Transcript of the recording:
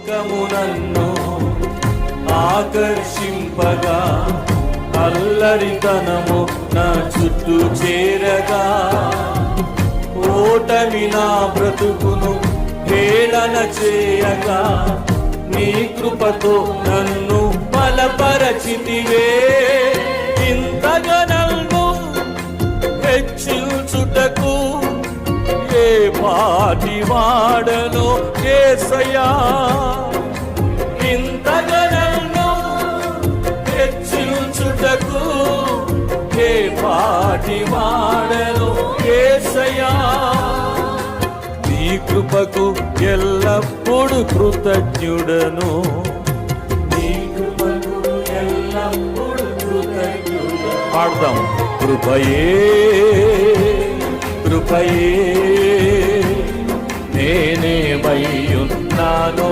లోకము నన్ను ఆకర్షింపగా, అల్లరితనము నా చుట్టూ చేరగా, ఓటమి నా బ్రతుకును హేళన చేయగా, నీ కృపతో నన్ను బలపరచితివే. ఇంతగా నన్ను హెచ్చించుటకు ఏ పాటి వాడను యేసయ్యా. ఇంతగా నన్ను హెచ్చించుటకు ఏ పాటి వాడను యేసయ్యా. నీ కృపకు ఎల్లప్పుడు కృతజ్ఞుడను, నీ కృపకు ఎల్లప్పుడు కృతజ్ఞుడను. పాడదాం. కృపయే కృపయే నేనేమై ఉన్నాను.